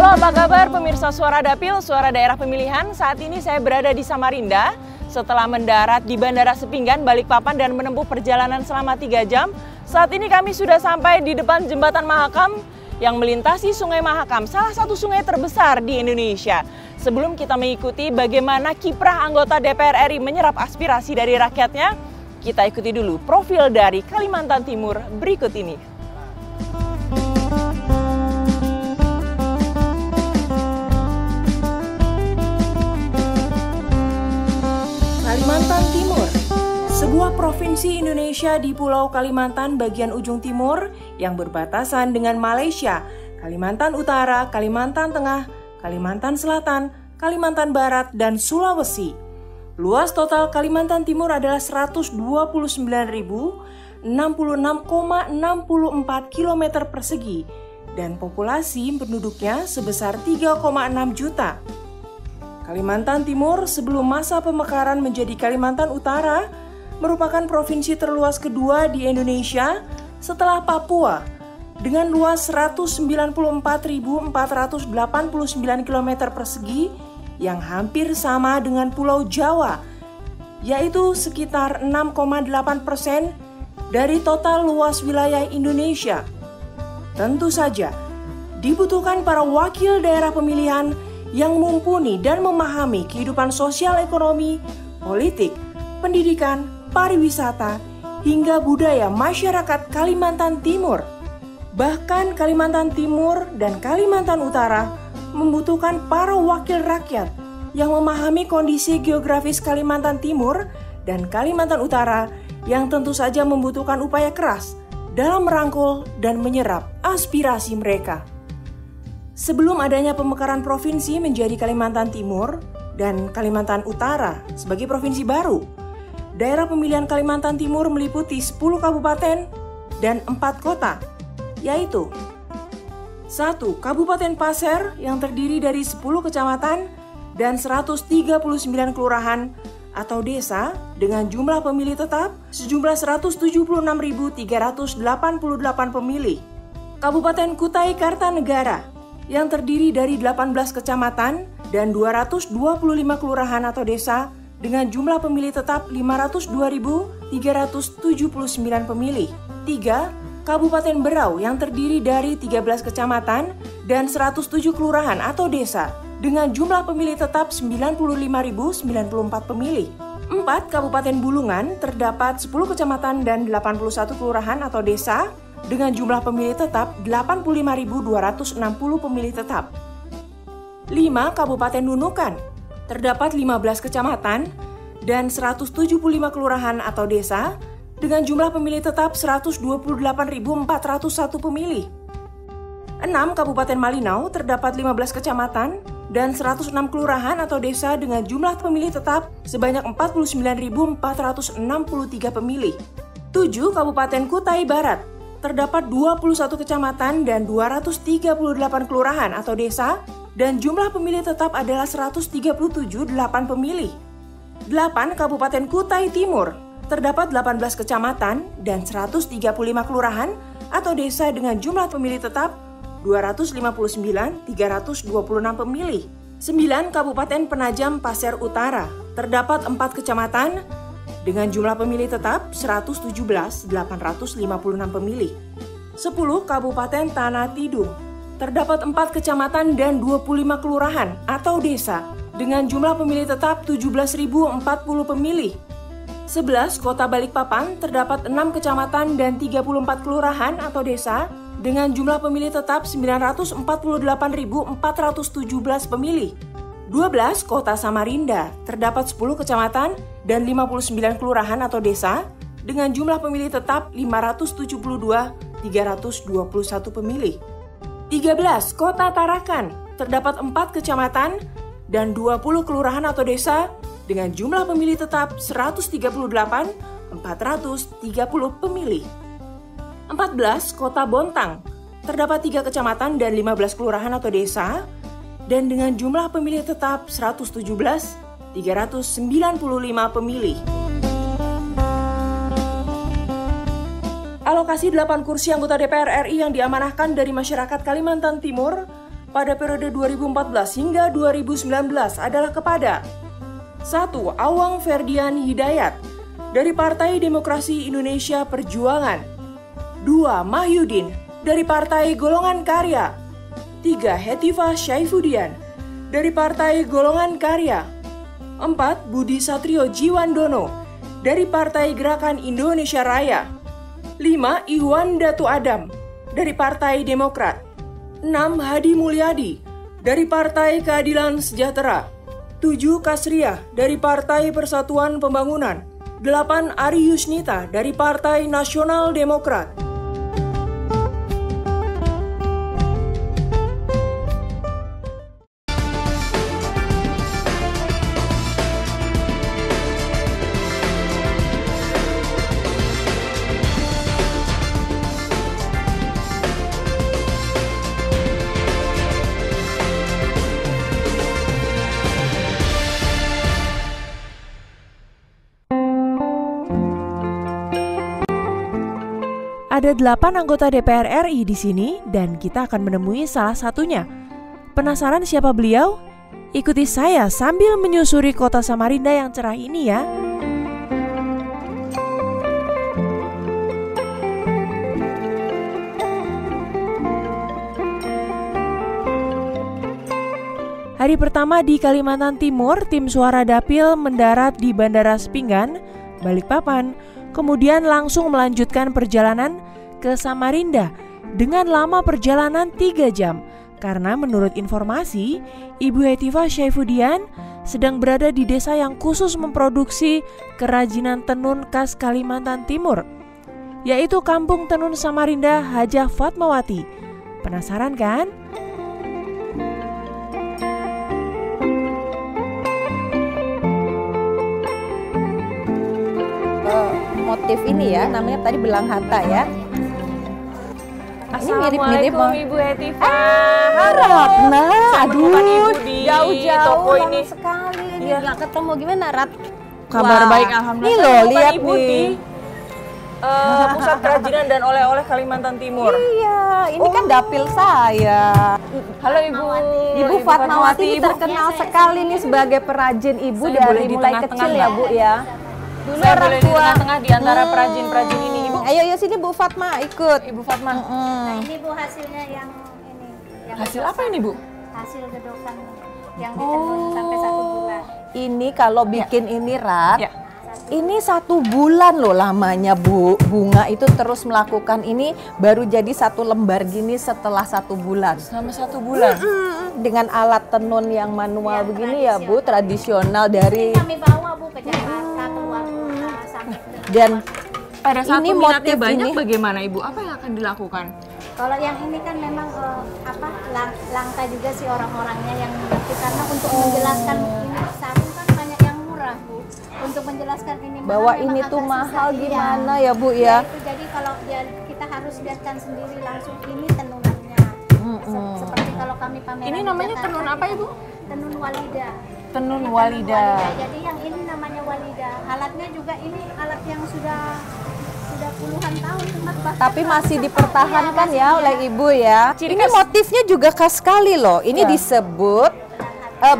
Halo, apa kabar pemirsa Suara Dapil, Suara Daerah Pemilihan? Saat ini saya berada di Samarinda setelah mendarat di Bandara Sepinggan, Balikpapan dan menempuh perjalanan selama 3 jam. Saat ini kami sudah sampai di depan Jembatan Mahakam yang melintasi Sungai Mahakam, salah satu sungai terbesar di Indonesia. Sebelum kita mengikuti bagaimana kiprah anggota DPR RI menyerap aspirasi dari rakyatnya, kita ikuti dulu profil dari Kalimantan Timur berikut ini. Kalimantan Timur, sebuah provinsi Indonesia di Pulau Kalimantan bagian ujung timur yang berbatasan dengan Malaysia, Kalimantan Utara, Kalimantan Tengah, Kalimantan Selatan, Kalimantan Barat, dan Sulawesi. Luas total Kalimantan Timur adalah 129.066,64 km persegi dan populasi penduduknya sebesar 3,6 juta. Kalimantan Timur sebelum masa pemekaran menjadi Kalimantan Utara merupakan provinsi terluas kedua di Indonesia setelah Papua dengan luas 194.489 km persegi yang hampir sama dengan Pulau Jawa, yaitu sekitar 6,8% dari total luas wilayah Indonesia. Tentu saja, dibutuhkan para wakil daerah pemilihan yang mumpuni dan memahami kehidupan sosial ekonomi, politik, pendidikan, pariwisata, hingga budaya masyarakat Kalimantan Timur. Bahkan Kalimantan Timur dan Kalimantan Utara membutuhkan para wakil rakyat yang memahami kondisi geografis Kalimantan Timur dan Kalimantan Utara yang tentu saja membutuhkan upaya keras dalam merangkul dan menyerap aspirasi mereka. Sebelum adanya pemekaran provinsi menjadi Kalimantan Timur dan Kalimantan Utara sebagai provinsi baru, daerah pemilihan Kalimantan Timur meliputi 10 kabupaten dan 4 kota, yaitu 1. Kabupaten Pasir yang terdiri dari 10 kecamatan dan 139 kelurahan atau desa dengan jumlah pemilih tetap sejumlah 176.388 pemilih. Kabupaten Kutai Kartanegara yang terdiri dari 18 kecamatan dan 225 kelurahan atau desa dengan jumlah pemilih tetap 502.379 pemilih. 3. Kabupaten Berau yang terdiri dari 13 kecamatan dan 107 kelurahan atau desa dengan jumlah pemilih tetap 95.094 pemilih. 4. Kabupaten Bulungan terdapat 10 kecamatan dan 81 kelurahan atau desa dengan jumlah pemilih tetap 85.260 pemilih tetap. 5. Kabupaten Nunukan terdapat 15 kecamatan dan 175 kelurahan atau desa dengan jumlah pemilih tetap 128.401 pemilih. 6. Kabupaten Malinau terdapat 15 kecamatan dan 106 kelurahan atau desa dengan jumlah pemilih tetap sebanyak 49.463 pemilih. 7. Kabupaten Kutai Barat terdapat 21 kecamatan dan 238 kelurahan atau desa dan jumlah pemilih tetap adalah 137.8 pemilih. 8. Kabupaten Kutai Timur terdapat 18 kecamatan dan 135 kelurahan atau desa dengan jumlah pemilih tetap 259.326 pemilih. 9. Kabupaten Penajam Pasir Utara terdapat 4 kecamatan dengan jumlah pemilih tetap 117.856 pemilih. 10. Kabupaten Tanah Tidung terdapat 4 kecamatan dan 25 kelurahan atau desa dengan jumlah pemilih tetap 17.040 pemilih. 11. Kota Balikpapan terdapat 6 kecamatan dan 34 kelurahan atau desa dengan jumlah pemilih tetap 948.417 pemilih. 12. Kota Samarinda terdapat 10 kecamatan dan 59 kelurahan atau desa dengan jumlah pemilih tetap 572.321 pemilih. 13. Kota Tarakan terdapat 4 kecamatan dan 20 kelurahan atau desa dengan jumlah pemilih tetap 138.430 pemilih. 14. Kota Bontang terdapat 3 kecamatan dan 15 kelurahan atau desa dan dengan jumlah pemilih tetap 117.395 pemilih. Alokasi 8 kursi anggota DPR RI yang diamanahkan dari masyarakat Kalimantan Timur pada periode 2014 hingga 2019 adalah kepada 1. Awang Ferdian Hidayat dari Partai Demokrasi Indonesia Perjuangan. 2. Mahyudin dari Partai Golongan Karya. 3. Hetiva Syaifuddin dari Partai Golongan Karya. 4. Budi Satrio Jiwandono dari Partai Gerakan Indonesia Raya. 5. Ihwan Datu Adam dari Partai Demokrat. 6. Hadi Mulyadi dari Partai Keadilan Sejahtera. 7. Kasriah dari Partai Persatuan Pembangunan. 8. Ari Yusnita dari Partai Nasional Demokrat. Ada 8 anggota DPR RI di sini dan kita akan menemui salah satunya. Penasaran siapa beliau? Ikuti saya sambil menyusuri kota Samarinda yang cerah ini ya. Hari pertama di Kalimantan Timur, tim Suara Dapil mendarat di Bandara Sepinggan, Balikpapan, kemudian langsung melanjutkan perjalanan ke Samarinda dengan lama perjalanan 3 jam. Karena menurut informasi, Ibu Hetiva Syaifuddin sedang berada di desa yang khusus memproduksi kerajinan tenun khas Kalimantan Timur, yaitu Kampung Tenun Samarinda Hajah Fatmawati. Penasaran kan? Motif ini ya, namanya tadi belang hata ya. Ini mirip-mirip Ibu Hetiva. Ratna, aduh, jauh-jauh toko ini sekali ini nggak ketemu. Gimana Rat? Kabar baik, alhamdulillah. Nih loh, lihat Ibu nih. Di Pusat Kerajinan dan Oleh-oleh Kalimantan Timur. Iya, ini kan dapil saya. Halo Ibu. Ibu Fatmawati ini terkenal sekali nih sebagai perajin ibu Saya dari boleh di mulai tengah-tengah kecil ya nggak? Bu ya. Dulu Saya orang boleh di tua. tengah-tengah di antara perajin-perajin ini, Ibu. Ayo sini Bu Fatma ikut. Ibu Fatma. Nah, ini Bu hasilnya yang ini. Yang Hasil apa ini, Bu? hasil gedokan yang ditenun sampai 1 bulan. Ini kalau bikin ini Rat. Ya. Ini 1 bulan loh lamanya Bu. Bunga itu terus melakukan ini baru jadi 1 lembar gini setelah 1 bulan. Selama 1 bulan. Dengan alat tenun yang manual begini ya Bu, tradisional dari Kami bawa Bu ke Jakarta, keluar kota sampai ke. dan Pada saat ini peminatnya motif banyak ini. bagaimana Ibu? Apa yang akan dilakukan? Kalau yang ini kan memang langka juga sih orang-orangnya yang mengerti, karena untuk menjelaskan ini sarung kan banyak yang murah Bu. Untuk menjelaskan ini bahwa mahal, ini memang tuh agak mahal susah. gimana Iya. ya Bu Ya, ya? itu jadi kalau kita harus lihatkan sendiri langsung ini tenunannya. Seperti kalau kami pameran. Ini di namanya Jakarta, tenun apa Ibu? Tenun walida. Tenun Ini walida. Jadi yang ini namanya walida. Alatnya juga ini alat yang sudah puluhan tahun bahkan Tapi masih dipertahankan Iya, ya oleh Ibu ya. Ciri Ini khas- motifnya juga khas sekali loh. Ini Ya. disebut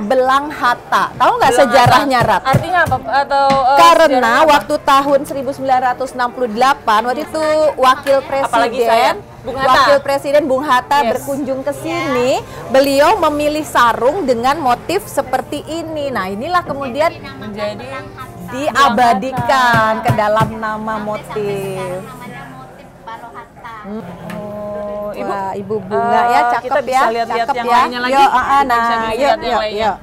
belang hata. Tahu nggak Belang sejarahnya hata. Rat? Artinya apa? Atau Karena sejarahnya apa? waktu tahun 1968 waktu itu wakil Apalagi saya, presiden Bung Hatta. wakil presiden Bung Hatta Yes. berkunjung ke sini, beliau memilih sarung dengan motif seperti ini. Nah, inilah kemudian menjadi diabadikan ke dalam nama motif. namanya motif Barohatta. oh, Ibu. Wah, Ibu Bunga ya, cakep kita bisa ya, lihat-lihat cakep yang ya. lainnya lagi. Yuk, Kita bisa nah, lihat yuk, yang yuk, lainnya. yuk.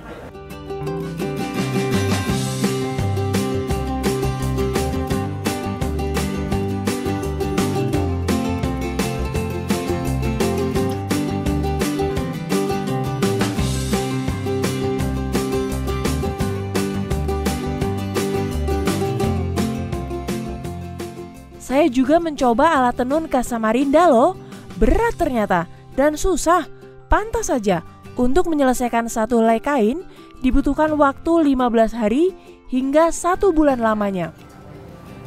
Saya juga mencoba alat tenun khas Samarinda loh. Berat ternyata dan susah. Pantas saja untuk menyelesaikan 1 helai kain dibutuhkan waktu 15 hari hingga 1 bulan lamanya.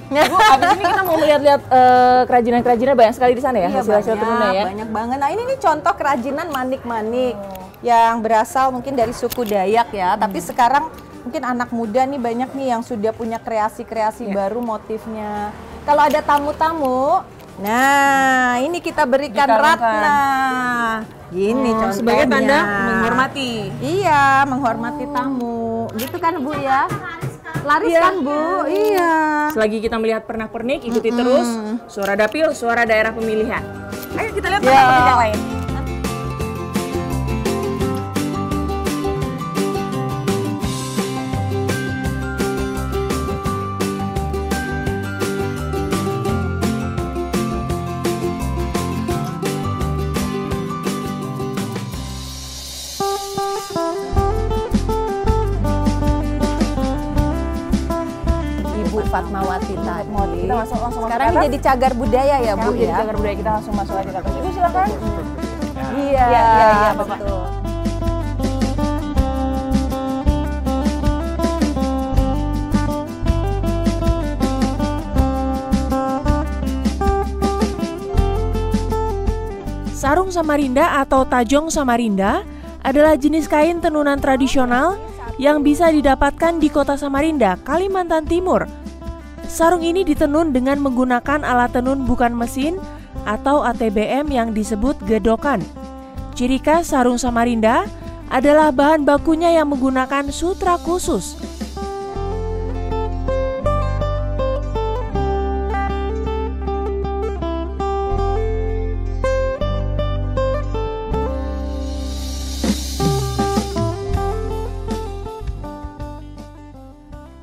Bu, abis ini kita mau melihat-lihat kerajinan-kerajinan banyak sekali di sana ya, Iya, hasil-hasil tenunnya ya. banyak banget. Nah ini nih contoh kerajinan manik-manik yang berasal mungkin dari suku Dayak ya. Tapi sekarang mungkin anak muda nih banyak nih yang sudah punya kreasi-kreasi baru motifnya. Kalau ada tamu-tamu, nah ini kita berikan Dikalungkan. ratna. Gini contohnya. Sebagai tanda menghormati. Iya, menghormati tamu. Gitu kan Bu ya? Laris Iya. kan Bu? Iya. Selagi kita melihat pernak-pernik, ikuti terus suara dapil, suara daerah pemilihan. Ayo kita lihat Ya. pernak-pernik yang lain. Ibu Fatmawati tadi. Kita langsung Sekarang masuk ke jadi cagar budaya ya Bu jadi ya? cagar budaya, kita langsung masuk aja ke atas. Ibu silakan. Iya, iya, Bapak. betul. Sarung Samarinda atau Tajong Samarinda adalah jenis kain tenunan tradisional yang bisa didapatkan di kota Samarinda, Kalimantan Timur. Sarung ini ditenun dengan menggunakan alat tenun bukan mesin atau ATBM yang disebut gedokan. Ciri khas sarung Samarinda adalah bahan bakunya yang menggunakan sutra khusus.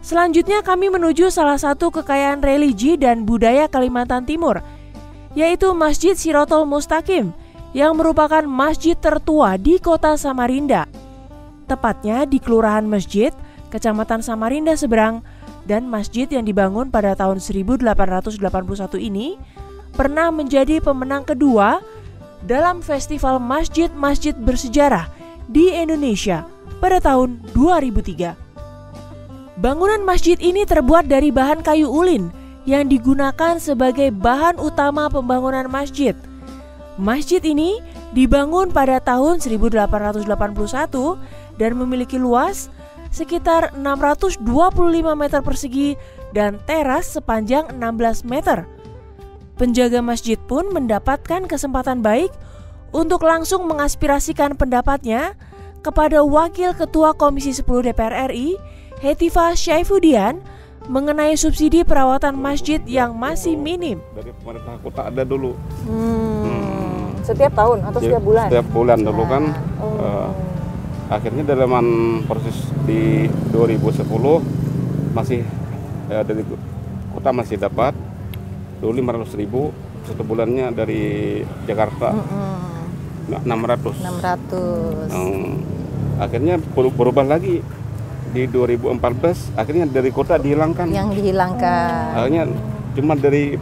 Selanjutnya kami menuju salah satu kekayaan religi dan budaya Kalimantan Timur, yaitu Masjid Sirotol Mustaqim, yang merupakan masjid tertua di kota Samarinda. Tepatnya di Kelurahan Masjid, Kecamatan Samarinda Seberang, dan masjid yang dibangun pada tahun 1881 ini pernah menjadi pemenang kedua dalam Festival Masjid-Masjid Bersejarah di Indonesia pada tahun 2003. Bangunan masjid ini terbuat dari bahan kayu ulin yang digunakan sebagai bahan utama pembangunan masjid. Masjid ini dibangun pada tahun 1881 dan memiliki luas sekitar 625 meter persegi dan teras sepanjang 16 meter. Penjaga masjid pun mendapatkan kesempatan baik untuk langsung mengaspirasikan pendapatnya kepada Wakil Ketua Komisi 10 DPR RI, Hetifah Syaifudian, mengenai subsidi perawatan masjid yang masih minim. Dari pemerintah kota ada dulu. Setiap tahun atau Jadi, setiap bulan? Setiap bulan dulu kan. Akhirnya dalam proses di 2010 masih dari kota masih dapat dulu 500.000 satu bulannya dari Jakarta 600. Akhirnya berubah lagi di 2014, akhirnya dari kota dihilangkan. Yang dihilangkan. Akhirnya cuma dari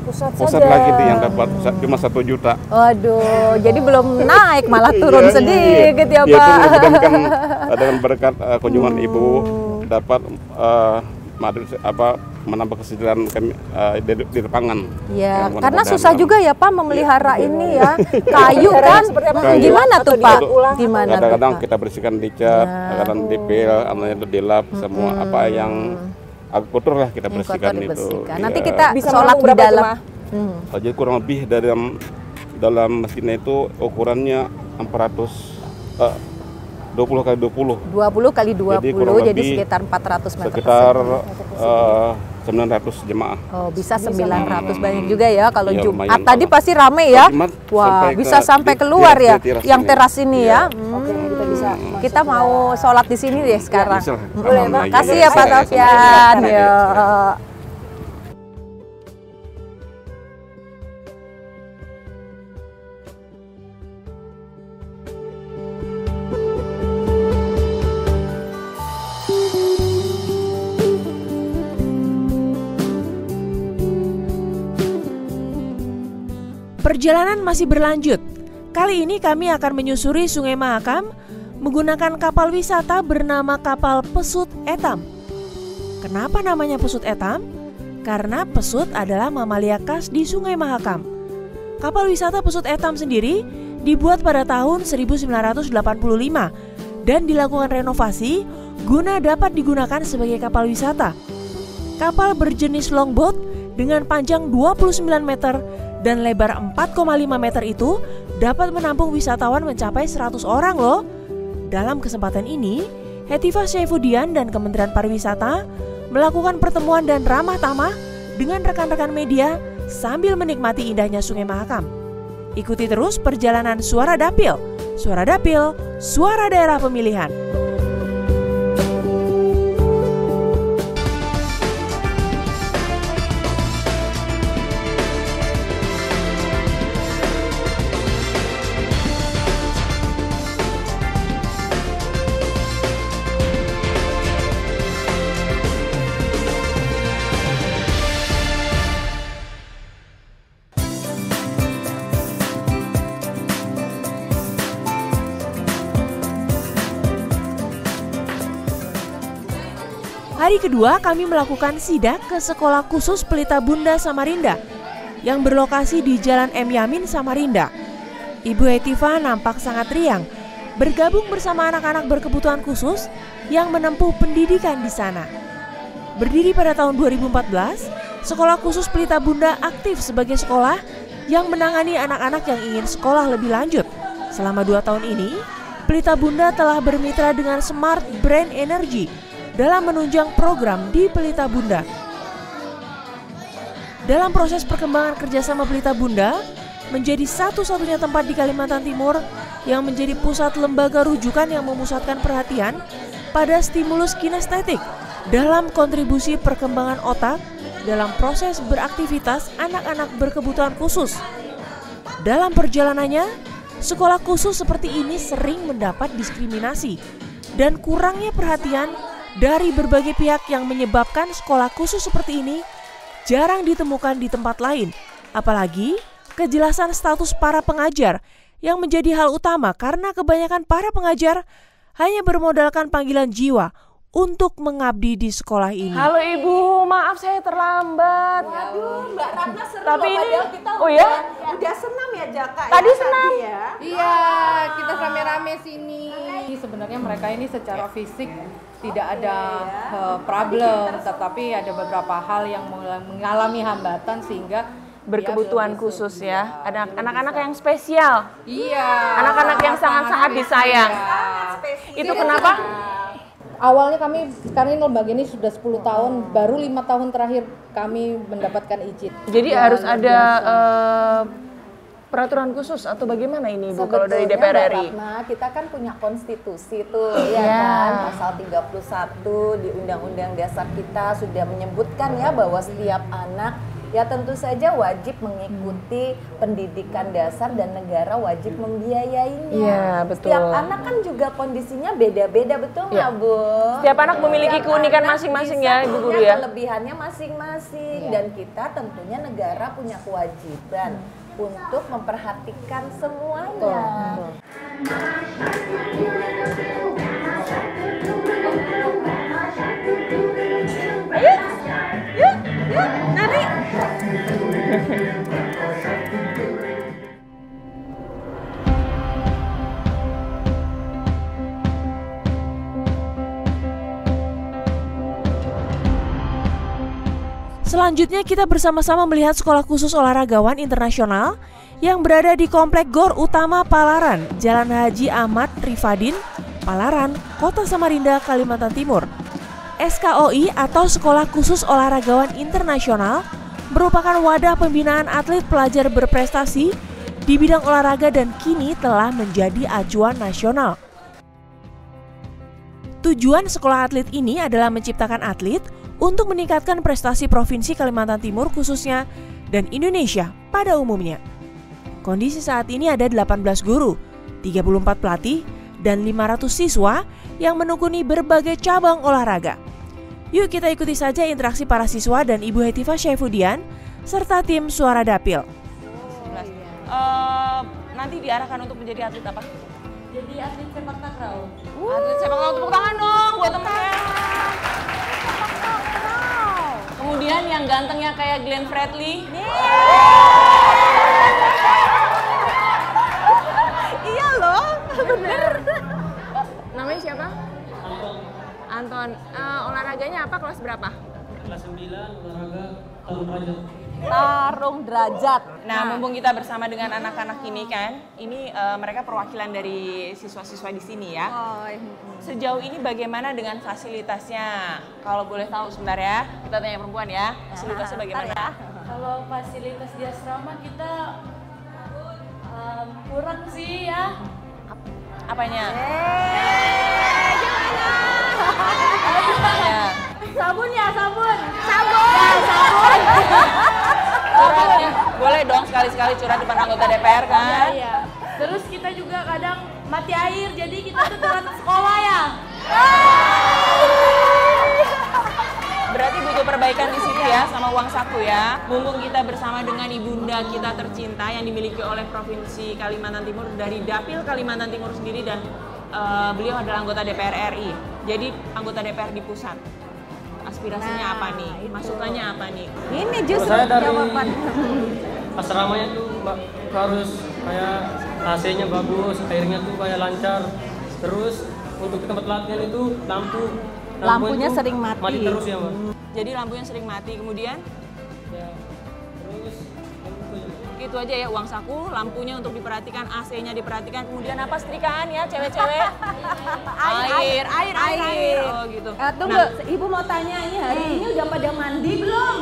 pusat saja. lagi nih yang dapat cuma 1 juta. Waduh, jadi belum naik malah turun Iya, sedikit ya iya, Pak. itu mudah-mudahan dengan berkat kunjungan Ibu dapat menambah kesejahteraan kami di lapangan. Ya, Ya, karena mudah-mudahan susah kan. juga ya Pak memelihara ini ya. Kayu kan. Kayu. Gimana tuh Pak? diulang? Gimana tuh Kadang-kadang Pak? kita bersihkan dicat, kadang dipil, itu dilap, semua apa yang agak kotor lah kita Yang kotor bersihkan itu. dibersihkan. Iya. Nanti kita Bisa sholat menampung di berapa dalam. jemaah? Jadi kurang lebih dalam masjidnya itu ukurannya 20 kali 20. 20 kali 20, Jadi kurang jadi lebih sekitar 400 meter Sekitar persegi. 900 jemaah. Oh, bisa 900 banyak juga ya kalau Iya, Jumat. lumayan Tadi kalau- pasti rame ya. Jumat Wah, sampai bisa ke sampai di- keluar ya. teras Yang ini. teras ini Iya. ya. Oke, kita bisa Kita mau sholat di sini deh sekarang. Bisa lah. Boleh, Pak. Alhamdulillah, Kasih iya, ya Pak iya, Sofyan. sama-sama. Ya. Perjalanan masih berlanjut. Kali ini kami akan menyusuri Sungai Mahakam menggunakan kapal wisata bernama kapal Pesut Etam. Kenapa namanya Pesut Etam? karena pesut adalah mamalia khas di Sungai Mahakam. Kapal wisata Pesut Etam sendiri dibuat pada tahun 1985 dan dilakukan renovasi guna dapat digunakan sebagai kapal wisata. Kapal berjenis longboat dengan panjang 29 meter dan lebar 4,5 meter itu dapat menampung wisatawan mencapai 100 orang loh. Dalam kesempatan ini, Hetifah Syaifuddin dan Kementerian Pariwisata melakukan pertemuan dan ramah tamah dengan rekan-rekan media sambil menikmati indahnya Sungai Mahakam. Ikuti terus perjalanan Suara Dapil. Suara Dapil, suara daerah pemilihan. Hari kedua kami melakukan sidak ke Sekolah Khusus Pelita Bunda Samarinda yang berlokasi di Jalan M. Yamin, Samarinda. Ibu Hetifah nampak sangat riang bergabung bersama anak-anak berkebutuhan khusus yang menempuh pendidikan di sana. Berdiri pada tahun 2014, Sekolah Khusus Pelita Bunda aktif sebagai sekolah yang menangani anak-anak yang ingin sekolah lebih lanjut. Selama 2 tahun ini, Pelita Bunda telah bermitra dengan Smart Brain Energy dalam menunjang program di Pelita Bunda. Dalam proses perkembangan kerjasama Pelita Bunda menjadi satu-satunya tempat di Kalimantan Timur yang menjadi pusat lembaga rujukan yang memusatkan perhatian pada stimulus kinestetik dalam kontribusi perkembangan otak dalam proses beraktivitas anak-anak berkebutuhan khusus. Dalam perjalanannya, sekolah khusus seperti ini sering mendapat diskriminasi dan kurangnya perhatian dari berbagai pihak yang menyebabkan sekolah khusus seperti ini jarang ditemukan di tempat lain. Apalagi kejelasan status para pengajar yang menjadi hal utama karena kebanyakan para pengajar hanya bermodalkan panggilan jiwa untuk mengabdi di sekolah ini. Halo Ibu, maaf saya terlambat. Waduh, Mbak Ratna seru. Tapi loh, ini, padahal kita oh ya? Udah senam ya Jaka. Tadi ya, senam. Tadi ya. Iya, kita rame-rame sini. Sebenarnya mereka ini secara fisik tidak ada problem, tetapi ada beberapa hal yang mengalami hambatan sehingga Berkebutuhan khusus ya. Ada anak-anak yang spesial. Iya. Anak-anak yang sangat-sangat disayang. Itu kenapa? Awalnya kami sekarang ini lembaga ini sudah 10 tahun, baru 5 tahun terakhir kami mendapatkan izin. Jadi harus ada peraturan khusus atau bagaimana ini Bu kalau dari DPR RI? Nah, kita kan punya konstitusi tuh, ya kan? Pasal 31 di Undang-Undang Dasar kita sudah menyebutkan ya bahwa setiap anak ya tentu saja wajib mengikuti pendidikan dasar dan negara wajib membiayainya. Iya, betul. Setiap anak kan juga kondisinya beda-beda, betul nggak Bu? Setiap anak memiliki keunikan masing-masing ya Ibu Guru ya. Kelebihannya masing-masing dan kita tentunya negara punya kewajiban untuk memperhatikan semuanya. Ayo, yuk, nari. Selanjutnya kita bersama-sama melihat sekolah khusus olahragawan internasional yang berada di Komplek Gor Utama Palaran, Jalan Haji Ahmad Rifadin, Palaran, Kota Samarinda, Kalimantan Timur. SKOI atau Sekolah Khusus Olahragawan Internasional merupakan wadah pembinaan atlet pelajar berprestasi di bidang olahraga dan kini telah menjadi acuan nasional. Tujuan sekolah atlet ini adalah menciptakan atlet untuk meningkatkan prestasi Provinsi Kalimantan Timur khususnya dan Indonesia pada umumnya. Kondisi saat ini ada 18 guru, 34 pelatih, dan 500 siswa yang menekuni berbagai cabang olahraga. Yuk kita ikuti saja interaksi para siswa dan Ibu Hetifah Syaifuddin serta tim Suara Dapil. Nanti diarahkan untuk menjadi atlet apa? Jadi atlet sepak takraw. Atlet sepak takraw, tepuk tangan dong buat temennya. Kemudian yang gantengnya kayak Glenn Fredly. Iya loh, bener. Namanya siapa? Anton. Olahraganya apa, kelas berapa? Kelas 9, olahraga tarung derajat. Tarung derajat. Nah, mumpung kita bersama dengan anak-anak ini kan, ini mereka perwakilan dari siswa-siswa di sini ya. Sejauh ini bagaimana dengan fasilitasnya? Kalau boleh tahu sebentar ya, kita tanya perempuan ya. Fasilitasnya bagaimana? Kalau fasilitas di asrama kita kurang sih ya. Apanya? Sabun ya, sabun. Curhatnya, boleh dong sekali-sekali curhat depan anggota DPR kan? Iya. Terus kita juga kadang mati air, jadi kita tuh telat sekolah ya. Berarti butuh perbaikan di situ ya, sama uang saku ya. Mumpung kita bersama dengan ibunda kita tercinta yang dimiliki oleh Provinsi Kalimantan Timur dari Dapil Kalimantan Timur sendiri, dan beliau adalah anggota DPR RI. Jadi anggota DPR di pusat. Aspirasinya apa nih? Masukannya apa nih? Ini justru Saya dari jawaban. asramanya tuh Mbak, harus kayak AC-nya bagus, airnya tuh kayak lancar. Terus untuk di tempat latihan itu Lampunya itu sering mati. Mati terus ya Mbak. Jadi lampunya sering mati, kemudian Ya, terus itu aja ya, uang saku, lampunya untuk diperhatikan, AC-nya diperhatikan, kemudian apa, setrikaan ya cewek-cewek? air. Oh gitu. Tunggu, Ibu mau tanya ini hari ini udah pada mandi belum?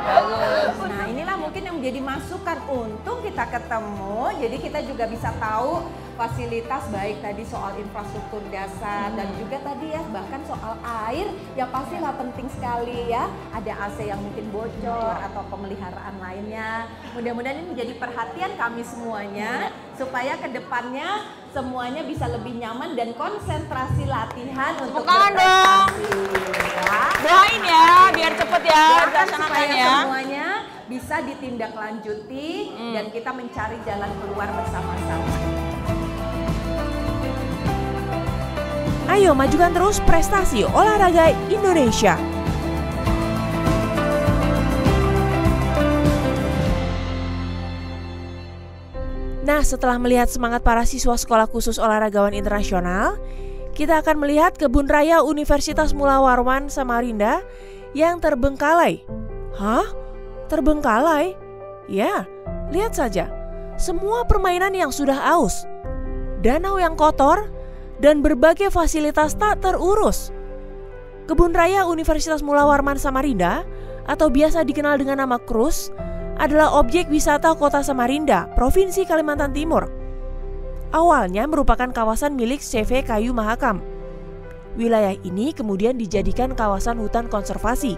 Bagus. Nah inilah mungkin yang menjadi masukan. Untung kita ketemu, jadi kita juga bisa tahu fasilitas baik tadi soal infrastruktur dasar dan juga tadi ya bahkan soal air yang pastilah penting sekali ya. Ada AC yang mungkin bocor atau pemeliharaan lainnya. Mudah-mudahan ini menjadi perhatian kami semuanya supaya kedepannya semuanya bisa lebih nyaman dan konsentrasi latihan untuk berprestasi. Ya. Doain ya, biar cepet ya dilaksanakan Supaya ya. semuanya bisa ditindaklanjuti dan kita mencari jalan keluar bersama-sama. Ayo majukan terus prestasi olahraga Indonesia. Nah, setelah melihat semangat para siswa Sekolah Khusus Olahragawan Internasional, kita akan melihat kebun raya Universitas Mula Warman Samarinda yang terbengkalai. Hah? Terbengkalai? Ya, lihat saja. Semua permainan yang sudah aus, danau yang kotor, dan berbagai fasilitas tak terurus. Kebun raya Universitas Mula Warman Samarinda atau biasa dikenal dengan nama KRUS adalah objek wisata Kota Samarinda, Provinsi Kalimantan Timur. Awalnya merupakan kawasan milik CV Kayu Mahakam. Wilayah ini kemudian dijadikan kawasan hutan konservasi,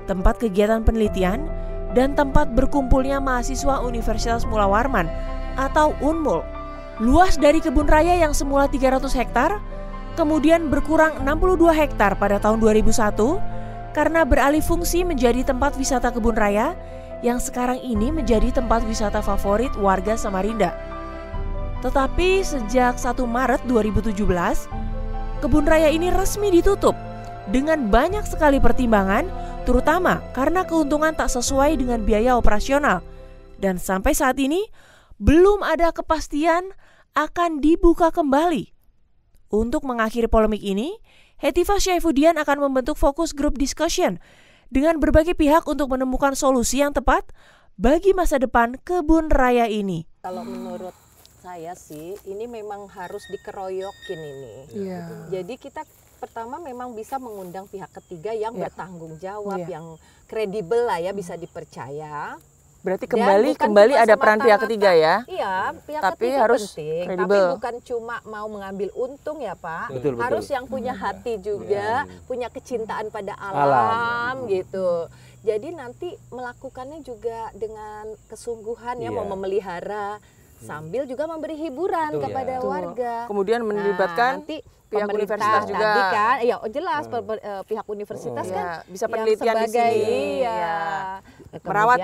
tempat kegiatan penelitian, dan tempat berkumpulnya mahasiswa Universitas Mula Warman atau UNMUL. Luas dari kebun raya yang semula 300 hektar, kemudian berkurang 62 hektar pada tahun 2001 karena beralih fungsi menjadi tempat wisata kebun raya yang sekarang ini menjadi tempat wisata favorit warga Samarinda. Tetapi sejak 1 Maret 2017, kebun raya ini resmi ditutup dengan banyak sekali pertimbangan, terutama karena keuntungan tak sesuai dengan biaya operasional. Dan sampai saat ini, belum ada kepastian akan dibuka kembali. Untuk mengakhiri polemik ini, Hetifah Syaifuddin akan membentuk fokus group discussion dengan berbagai pihak untuk menemukan solusi yang tepat bagi masa depan kebun raya ini. Kalau menurut saya sih, ini memang harus dikeroyokin ini. Jadi kita pertama memang bisa mengundang pihak ketiga yang bertanggung jawab, yang kredibel lah ya, bisa dipercaya. Berarti kembali ada peran pihak ketiga ya? Iya, pihak tapi ketiga harus penting. kredibel. Tapi bukan cuma mau mengambil untung ya Pak. Betul, harus betul. yang punya hati juga, punya kecintaan pada alam gitu. Jadi nanti melakukannya juga dengan kesungguhan ya, mau memelihara sambil juga memberi hiburan kepada warga. Kemudian melibatkan nanti pihak universitas juga. Tadi kan, ya jelas pihak universitas kan bisa penelitian di sebagai sini. merawat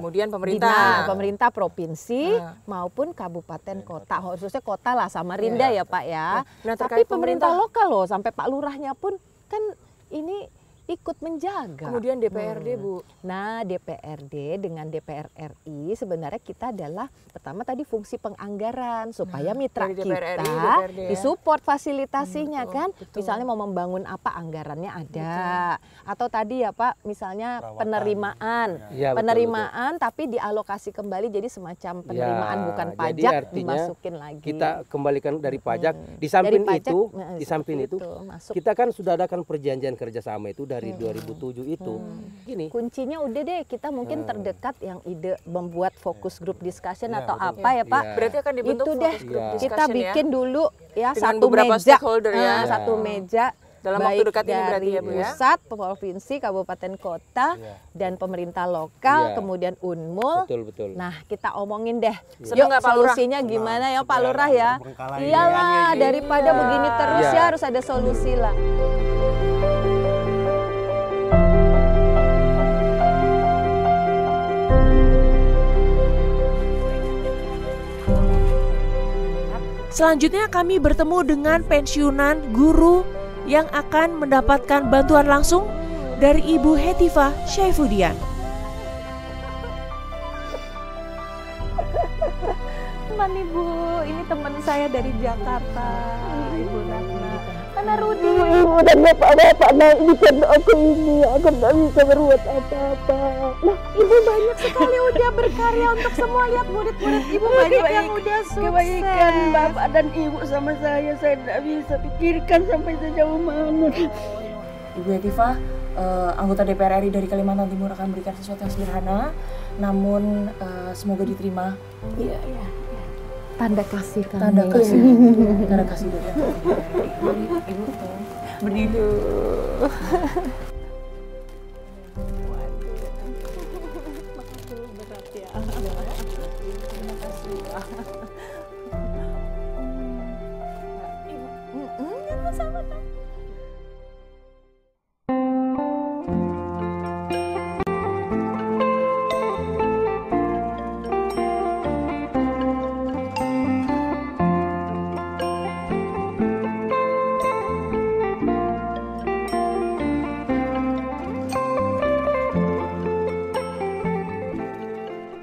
Kemudian pemerintah. Pemerintah provinsi maupun kabupaten kota, khususnya kota lah Samarinda ya Pak ya. Nah, tapi pemerintah lokal loh, sampai Pak Lurahnya pun kan ini ikut menjaga. Kemudian DPRD Bu. Nah, DPRD dengan DPR RI sebenarnya kita adalah pertama tadi fungsi penganggaran supaya mitra dari kita DPR RI, DPRD ya. disupport fasilitasinya kan. betul. Misalnya mau membangun apa anggarannya ada. Atau tadi ya Pak, misalnya penerimaan. Ya, penerimaan tapi dialokasi kembali jadi semacam penerimaan bukan jadi pajak artinya dimasukin lagi. Kita kembalikan dari pajak. Di samping Dari pajak, di samping itu masuk. kita kan sudah adakan perjanjian kerjasama itu dari 2007 itu. Gini. Kuncinya udah deh kita mungkin terdekat yang ide membuat fokus group discussion Ya, atau betul. apa ya Pak. Berarti akan dibentuk Itu deh fokus group kita discussion ya? bikin dulu ya Dengan satu beberapa meja, stakeholder ya. satu meja Dalam waktu baik dekat ini berarti dari ya, Bu, ya? pusat, provinsi, kabupaten, kota, dan pemerintah lokal, Iya. kemudian Unmul. Betul. Nah kita omongin deh, Seneng yuk nggak, Pak Lurah? solusinya gimana ya Pak Lurah ya? Iyalah daripada begini terus Iya. ya harus ada solusi lah. Selanjutnya kami bertemu dengan pensiunan guru yang akan mendapatkan bantuan langsung dari Ibu Hetifah Syaifudian. Teman Ibu, ini teman saya dari Jakarta, Ibu Ratna. Mana Rudi? Ibu dan bapak-bapak, nah ini kan aku nggak bisa berbuat apa-apa. Nah, Ibu banyak sekali udah berkarya untuk semua, lihat murid-murid Ibu banyak yang udah sukses. Kebaikan bapak dan ibu sama saya tidak bisa pikirkan sampai sejauh mana. Ibu Hetifah, anggota DPR RI dari Kalimantan Timur akan memberikan sesuatu yang sederhana, namun semoga diterima. Iya. Tanda kasih kami. Tanda kasih dari Ibu. Berdiri. Berat ya.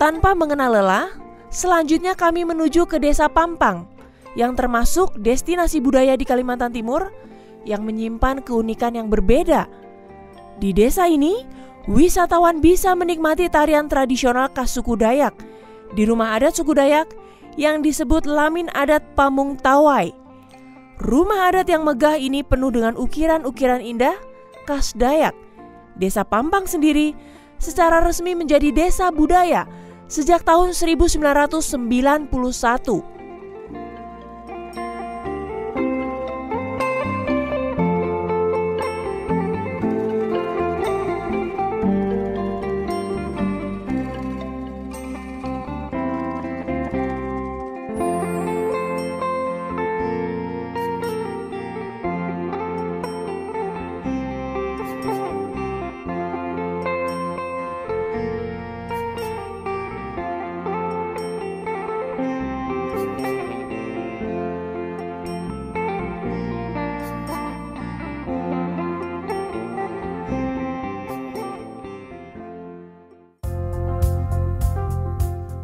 Tanpa mengenal lelah, selanjutnya kami menuju ke Desa Pampang yang termasuk destinasi budaya di Kalimantan Timur yang menyimpan keunikan yang berbeda. Di desa ini, wisatawan bisa menikmati tarian tradisional khas suku Dayak di rumah adat suku Dayak yang disebut Lamin Adat Pamung Tawai. Rumah adat yang megah ini penuh dengan ukiran-ukiran indah khas Dayak. Desa Pampang sendiri secara resmi menjadi desa budaya sejak tahun 1991.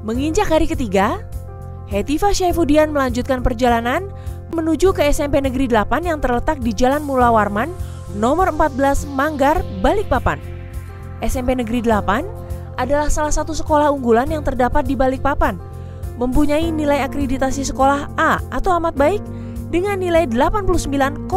Menginjak hari ketiga, Hetifah Syaifudian melanjutkan perjalanan menuju ke SMP Negeri 8 yang terletak di Jalan Mula Warman, nomor 14 Manggar, Balikpapan. SMP Negeri 8 adalah salah satu sekolah unggulan yang terdapat di Balikpapan, mempunyai nilai akreditasi sekolah A atau amat baik dengan nilai 89,65.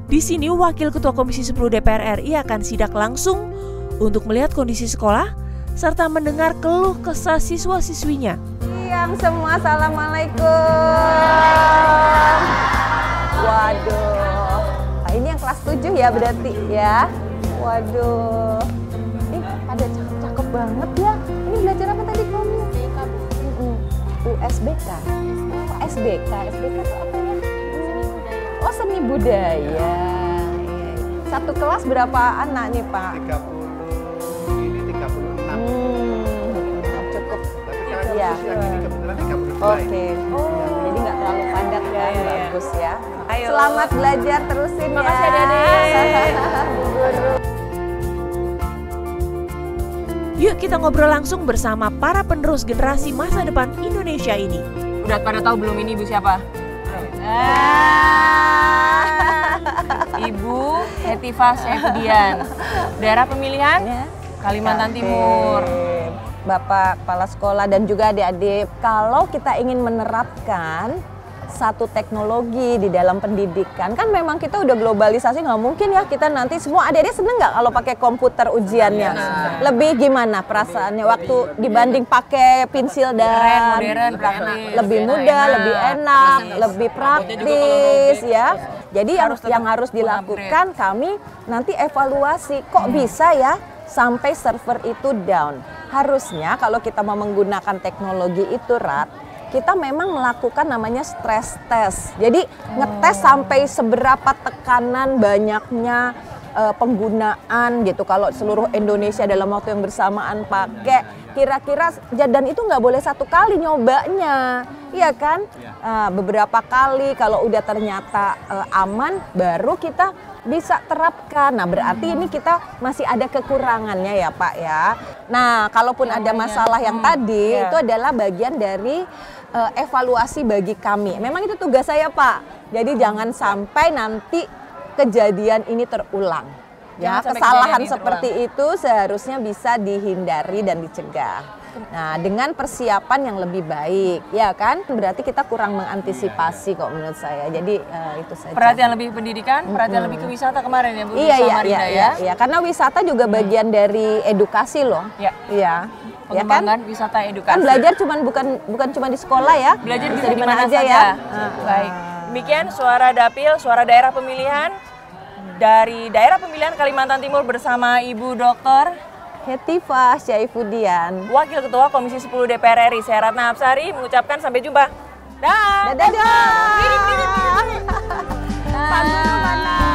Di sini Wakil Ketua Komisi 10 DPR RI akan sidak langsung untuk melihat kondisi sekolah serta mendengar keluh kesah siswa-siswinya. Siang semua, assalamualaikum. Waduh, nah, ini yang kelas 7 ya berarti ya. Waduh, pada cakep-cakep banget ya. Ini belajar apa tadi kamu? USBK. SBK itu apa ya? Oh, seni budaya. Satu kelas berapa anak nih Pak? 30, ini 36. Cukup. Tapi kalau Iya. yang ini kebetulan 32. Oke. Oh, bagus ya. Ayo. Selamat belajar terusin ya. Makasih Adik. Bu Guru. Yuk kita ngobrol langsung bersama para penerus generasi masa depan Indonesia ini. Udah pada tahu belum ini Ibu siapa? Ibu Hetifah Saifudian. Daerah pemilihan Kalimantan Timur. Bapak Kepala Sekolah dan juga adik-adik, kalau kita ingin menerapkan satu teknologi di dalam pendidikan, kan memang kita udah globalisasi, nggak mungkin ya kita nanti semua adik-adik seneng nggak kalau pakai komputer ujiannya? Lebih gimana perasaannya waktu dibanding pakai pensil dan modern, praktis, lebih mudah, lebih enak, lebih praktis ya. Jadi yang harus dilakukan kami nanti evaluasi kok bisa ya sampai server itu down. Harusnya kalau kita mau menggunakan teknologi itu kita memang melakukan namanya stress test. Jadi ngetes sampai seberapa tekanan banyaknya penggunaan gitu. Kalau seluruh Indonesia dalam waktu yang bersamaan pakai, kira-kira dan itu nggak boleh satu kali nyobanya, iya kan? Beberapa kali kalau udah ternyata aman, baru kita bisa terapkan. Nah berarti ini kita masih ada kekurangannya ya Pak ya. Nah kalaupun ada masalah yang tadi itu adalah bagian dari evaluasi bagi kami. Memang itu tugas saya Pak. Jadi jangan sampai nanti kejadian ini terulang. Ya, kesalahan seperti itu seharusnya bisa dihindari dan dicegah. Nah, dengan persiapan yang lebih baik, ya kan? Berarti kita kurang mengantisipasi kok menurut saya. Jadi itu saja. Perhatian lebih pendidikan, perhatian lebih ke wisata kemarin ya Bu. Iya, karena wisata juga bagian dari edukasi loh. Iya. Pengembangan wisata edukasi. Kan belajar bukan cuma di sekolah ya. Belajar bisa di mana aja ya. Baik. Demikian suara dapil, suara daerah pemilihan dari daerah pemilihan Kalimantan Timur bersama Ibu Dr. Hetifah Saifudian, Wakil Ketua Komisi 10 DPR RI. Saya Ratna Absari mengucapkan sampai jumpa. Dadah. Pak Guru mana?